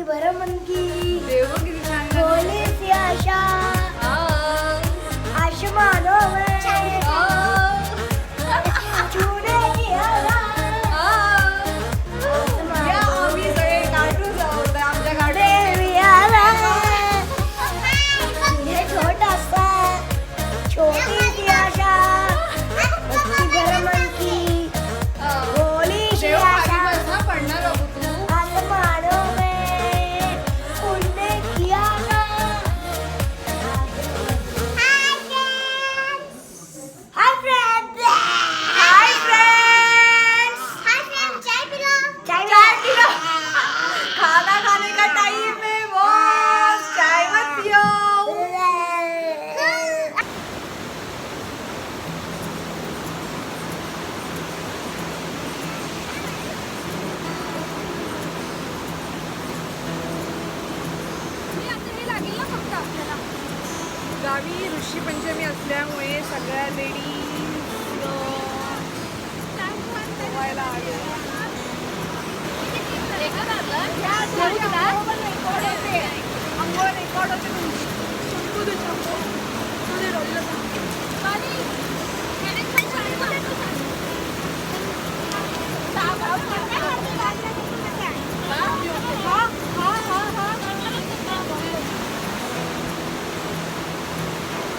बरं म्हणकी देव किती छान बोलीची आशा आशमानो गावी ऋषी पंचमी असल्यामुळे सगळ्या लेडीज पोहायला आले.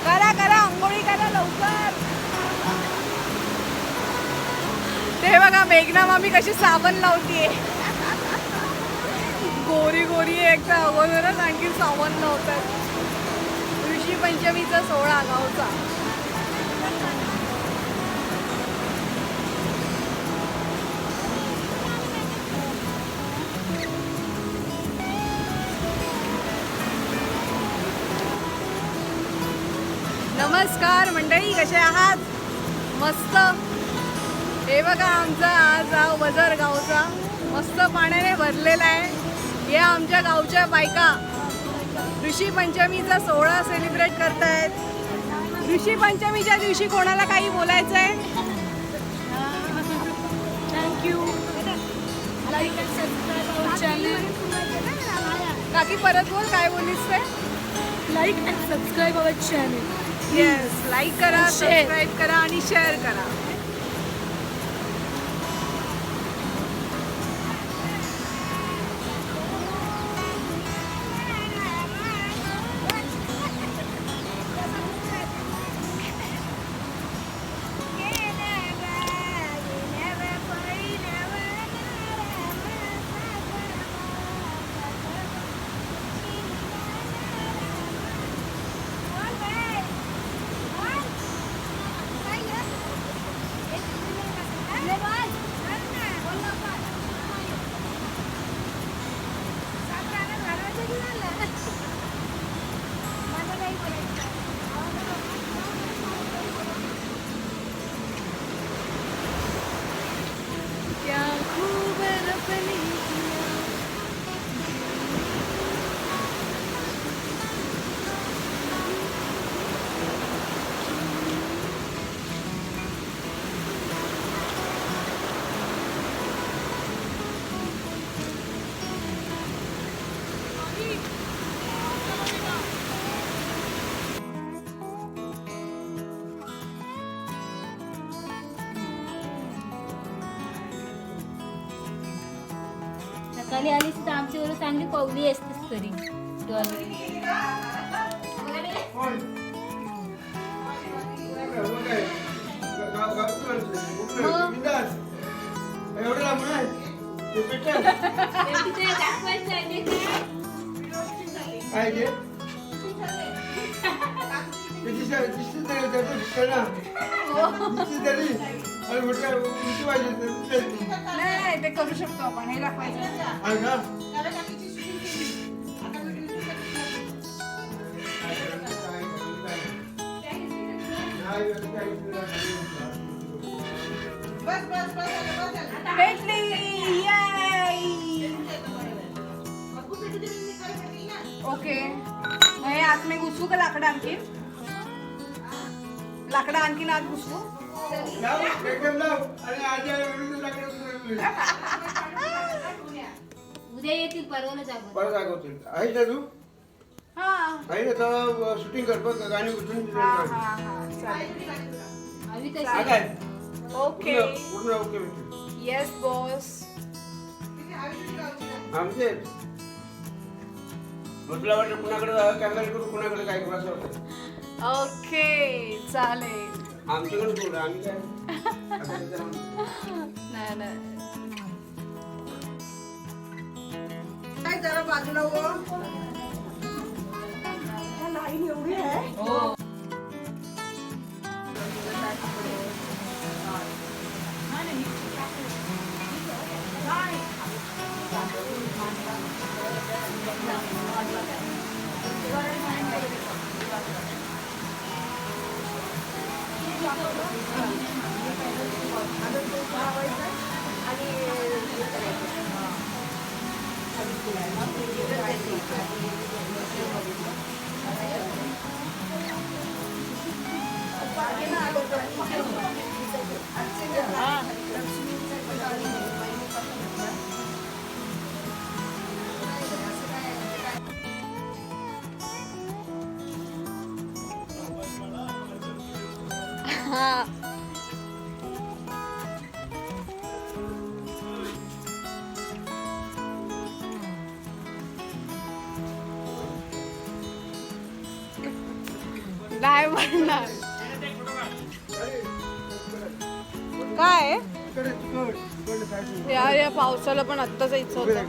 करा करा अंघोळी करा लवकर. ते बघा मेघना मामी कशी साबण लावतीये. गोरी गोरी एकदा अगोदरच आणखी साबण लावतात. ऋषी पंचमीचा सोहळा गावचा. नमस्कार मंडळी, कसे आहात? मस्त. हे बघा आमचा आज वजर गावचा मस्त पाण्याने भरलेला आहे. या आमच्या गावच्या बायका ऋषी पंचमीचा सोहळा सेलिब्रेट करतायत. ऋषी पंचमीच्या दिवशी कोणाला काही बोलायचं आहे? थँक्यू. काकी परत बोल, काय बोलीस ते? Like and subscribe our channel. Yes, like करा, सबस्क्राईब करा आणि शेअर करा. सकाळी आलीस तर आमच्यावर चांगली पावली असतेस तरी. नाही ते करू शकतो आपण. हे दाखवायचं. भेटली. घुसू का लाकडं आणखी? लाकडं आणखीन आत घुसू? उद्या येतील परवाला जागो. परत दाखवतील. आहे ना तू? हा आहे ना तर शूटिंग कर बघ गाणी उठून चालेल. आम्ही कशी काय ओके पूर्ण ओके भेटेल. Yes boss. आमचे म्हटलं वाटतं कुणाकडे कॅमेरा करू कुणाकडे काय करू असं वाटतं. ओके चालेल. आमच्याकडे बोल आम्ही काय नाही नाही काय जरा बाजूला हो. लाईन एवढी आहे. हा नाही म्हणणार. काय यार या पावसाला पण आत्ताच यायचं होतं.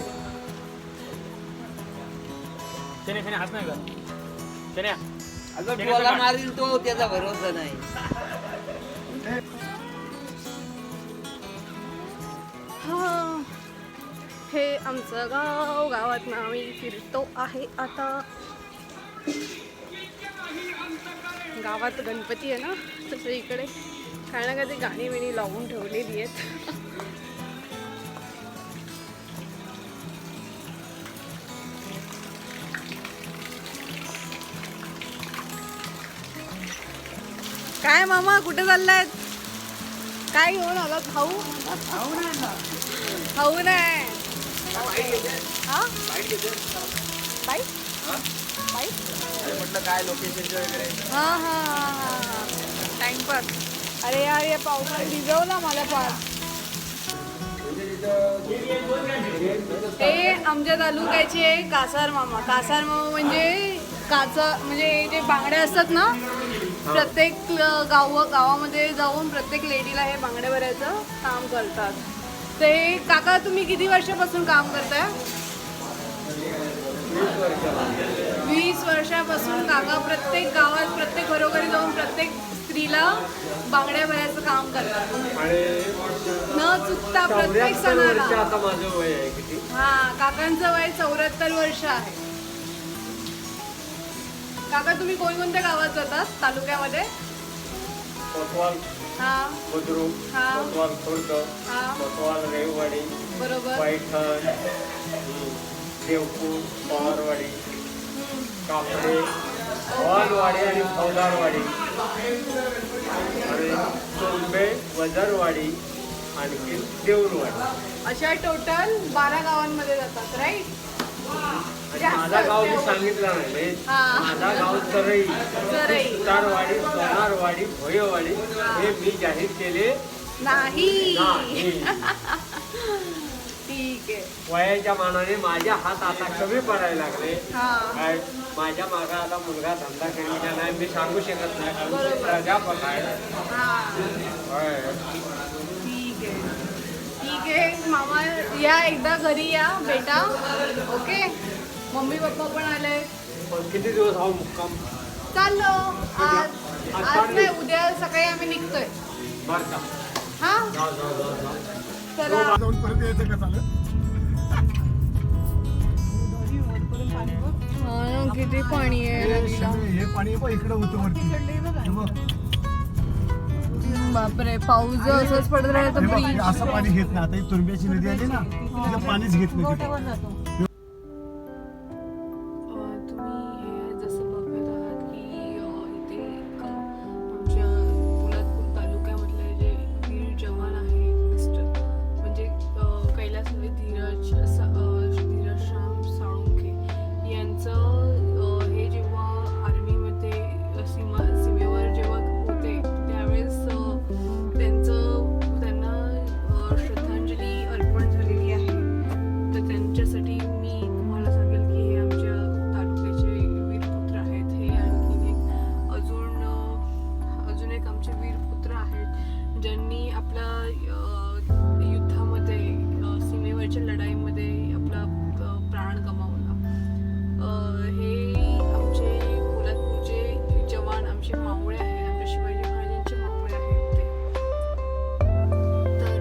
बोला मारील तो त्याचा भरोसा नाही. हा हे आमचं गाव. गावात आम्ही फिरतो आहे आता. गावात गणपती आहे ना तसं इकडे काय ना काय गाणी बिणी लावून ठेवलेली आहेत. काय मामा कुठे चाललायत? काय घेऊन आलात? खाऊ खाऊ नाही. हा बाईक बाईक म्हटलं काय लोकेशन वगैरे. हा हा हा हा टाइमपास. अरे यार या पावसाने भिजवला मला फार. हे आमच्या तालुक्याचे कासार मामा. कासार मामा म्हणजे म्हणजे जे बांगडे असतात ना प्रत्येक गावामध्ये जाऊन प्रत्येक लेडीला हे बांगडे भरायचं काम करतात. ते काका तुम्ही किती वर्षापासून काम करताय? 20 वर्षापासून काका प्रत्येक गावात प्रत्येक घरोघरी जाऊन प्रत्येक स्त्रीला बांगड्या भरायचं काम करतात न चुकता प्रत्येक सणाला. माझं वय आहे किती. हा काकांचं वय 74 वर्ष आहे. काका तुम्ही कोणकोणत्या गावात जातात तालुक्यामध्ये? कोतवाल हा बुद्रुक हा कोतवाल खुर्द हा कोतवाल रेववाडी बरोबर. पैठण देवपूर पवारवाडी कापडे पवारवाडी आणि फौदारवाडी आणि चोंबे वजरवाडी आणखी देऊरवाडी अशा टोटल 12 गावांमध्ये जातात राईट. माझा गाव मी सांगितलं नाही. हा. माझा गाव सरई सरई. सुतारवाडी सोनारवाडी भोयवाडी हे मी जाहीर केले नाही. नाही. ठीक आहे. वयाच्या मानाने माझ्या हात आता कमी पडायला लागले. हा काय माझ्या मागा आता मुलगा धंदा करीना नाही मी सांगू शकत नाही. बरोबर. प्राध्यापक आहे. हा होय. ठीक आहे. ठीक आहे मामा या एकदा घरी या बेटा. ओके मम्मी पप्पा पण आले. पण किती दिवस हा मुक्काम चाललो आज नाही उद्या सकाळी आम्ही निघतोय. बरं का. हा जाऊ जाऊ जाऊ जाऊ. चला. जाऊन परत यायचं का चालत? किती पाणी आहे नदीला. हे पाणी बघ इकडे होतं वरती. हे बघ. बापरे पाऊस जर असंच पडत राहिलं तर हे बघ, ब्रिज. असं पाणी घेत नाही. आता ही तुर्ब्याची नदी आली ना तिथं पाणीच घेत नाही तिथं. तुम्ही हे जसं बघत आहात आपल्या युद्धामध्ये सीमेवरच्या लढाईमध्ये आपला प्राण गमावला. हे आमचे पोलादपूरचे जवान, आमचे मावळे आहेत, आमच्या शिवाजी महाराजांचे मावळे आहेत ते. तर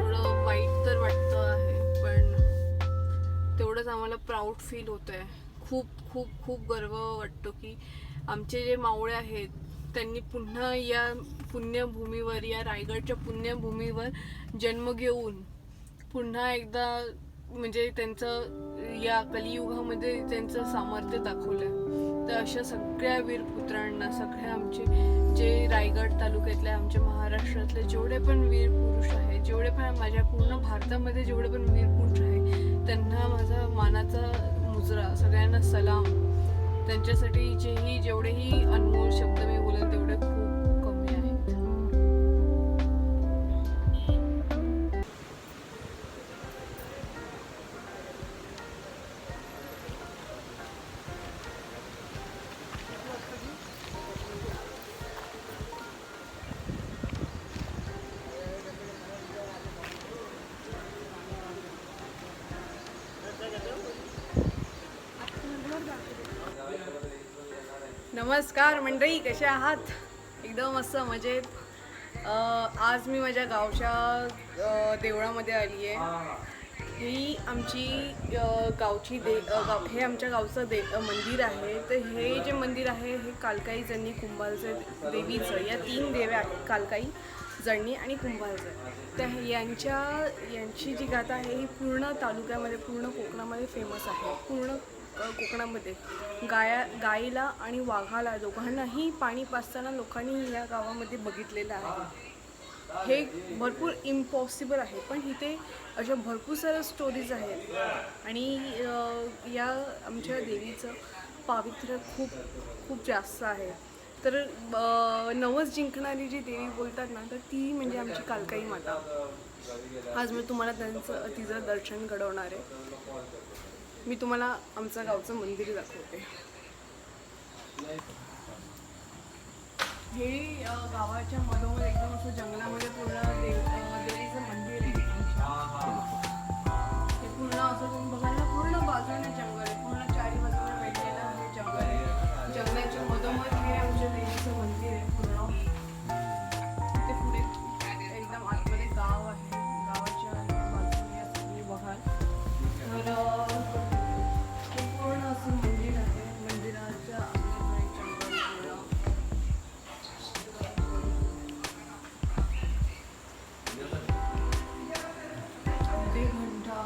थोडं वाईट तर वाटतं आहे, पण तेवढंच आम्हाला प्राऊड फील होतं आहे. खूप खूप खूप गर्व वाटतो की आमचे जे मावळे आहेत त्यांनी पुन्हा या पुण्यभूमीवर, या रायगडच्या पुण्यभूमीवर जन्म घेऊन पुन्हा एकदा म्हणजे त्यांचं या कलियुगामध्ये त्यांचं सामर्थ्य दाखवलं. तर अशा सगळ्या वीरपुत्रांना, सगळ्या आमचे जे रायगड तालुक्यातले, आमच्या महाराष्ट्रातले जेवढे पण वीर पुरुष आहेत, जेवढे पण माझ्या पूर्ण भारतामध्ये जेवढे पण वीर पुरुष आहेत, त्यांना माझा मानाचा मुजरा, सगळ्यांना सलाम. त्यांच्यासाठी जेवढेही अनमोल शब्द मी बोलेल तेवढे खूप कमी आहेत. नमस्कार मंडळी, कसे आहात? एकदम मस्त मजेत. आज मी माझ्या गावच्या देवळामध्ये आली आहे. ही आमची गावची हे आमच्या गावचं मंदिर आहे. तर हे जे मंदिर आहे हे कालकाई, जळणी, कुंभारचं देवीचं, या 3 देव्या आहेत, कालकाई, जळणी आणि कुंभारचं. तर यांची जी गाथा आहे ही पूर्ण तालुक्यामध्ये, पूर्ण कोकणामध्ये फेमस आहे. पूर्ण कोकणामध्ये गाईला आणि वाघाला दोघांनाही पाणी पाजताना लोकांनी या गावामध्ये बघितलेलं आहे. हे भरपूर इम्पॉसिबल आहे, पण इथे अशा भरपूर साऱ्या स्टोरीज आहेत. आणि या आमच्या देवीचं पावित्र्य खूप खूप जास्त आहे. तर नवस जिंकणारी जी देवी बोलतात ना, तर ती म्हणजे आमची कालकाई माता. आज मी तुम्हाला तिचं दर्शन घडवणार आहे. मी तुम्हाला आमचं गावचं मंदिर दाखवते. हे गावाच्या मधोमध एकदम असं जंगलामध्ये पूर्ण देवीचं मंदिर आहे. हे पूर्ण असं तुम्ही बघायला पूर्ण बाजूने जंगल आहे, पूर्ण 4 बाजूने वेगवेगळं आहे जंगल आहे. जंगलाच्या मधोमध हे आमच्या देवीचं मंदिर आहे पूर्ण. तिथे पुढे एकदम आतमध्ये गाव आहे. गावाच्या बाजूने असं तुम्ही बघाल तर पूर्ण असं मंदिर आहे. मंदिराच्या घंटा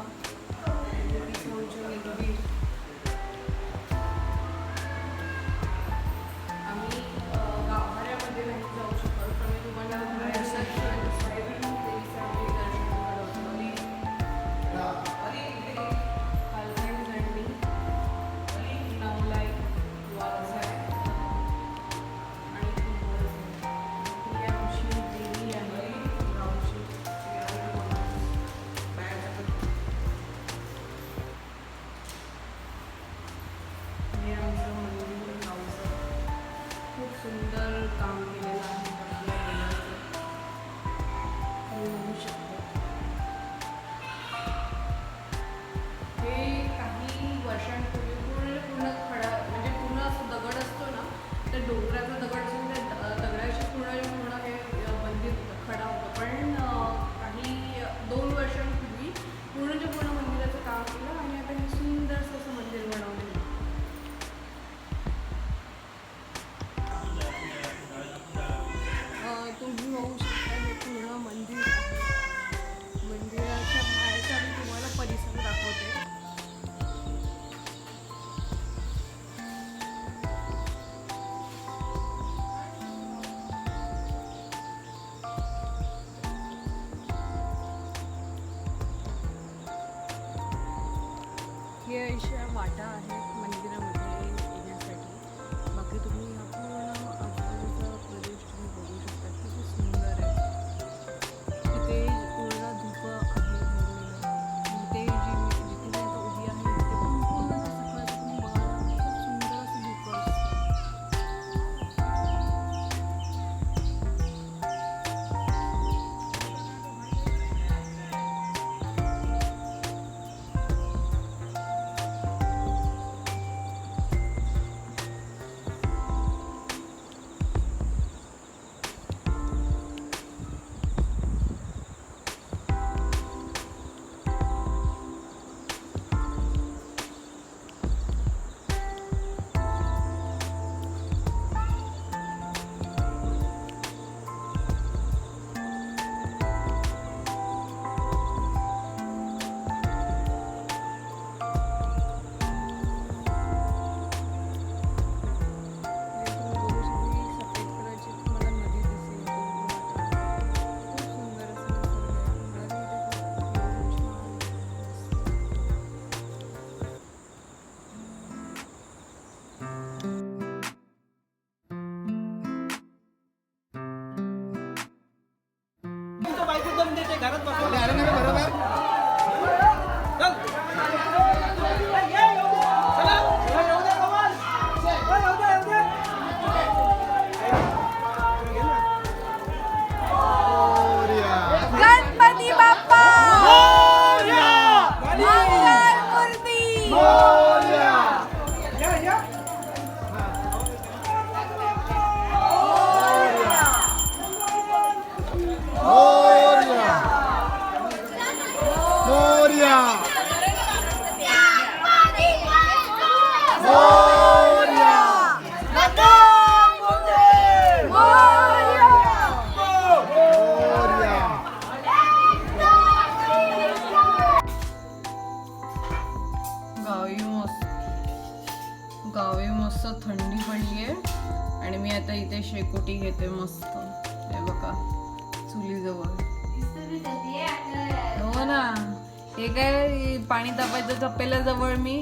आम्ही गाभाऱ्यामध्ये नाही जाऊ शकतो, पण मी तुम्हाला दर्शन सुंदर काम केलेलं आहे आपल्या देवाचं. बघू शकतो. हे काही वर्षांपूर्वी पूर्ण खडा, म्हणजे पूर्ण असं दगड असतो ना, तर डोंगराचा दगड असून त्या दगडाची पूर्ण हे मंदिर खडा होतं. पण काही 2 वर्षांपूर्वी पूर्णच्या पूर्ण मंदिराचं काम केलं आणि आता हे सुंदरसं असं मंदिर बनवलेलं. तुम्ही बघू शकता हे पूर्ण मंदिर आहे. मंदिराच्या बाहेरचा मी तुम्हाला परिसर दाखवते. हे अशा वाटा आहेत मंदिरामध्ये येण्यासाठी. बाकी तुम्ही हा पूर्ण आजूबाजूचा प्रदेश तुम्ही बघू शकता. किती सुंदर आहे. तिथे पूर्ण धुकं आहे. इथे जिथे मी आता उभी आहे तिथे पण पूर्ण सकाळचं तुम्ही बघायला खूप सुंदर असं धुकं असतं. गणपती बाप्पा मंगलमूर्ती गावी मस्त थंडी पडली आहे आणि मी आता इथे शेकोटी घेते मस्त. हे बघा चुलीजवळ. हो ना, हे काय पाणी तापायचं तपेल्या जवळ मी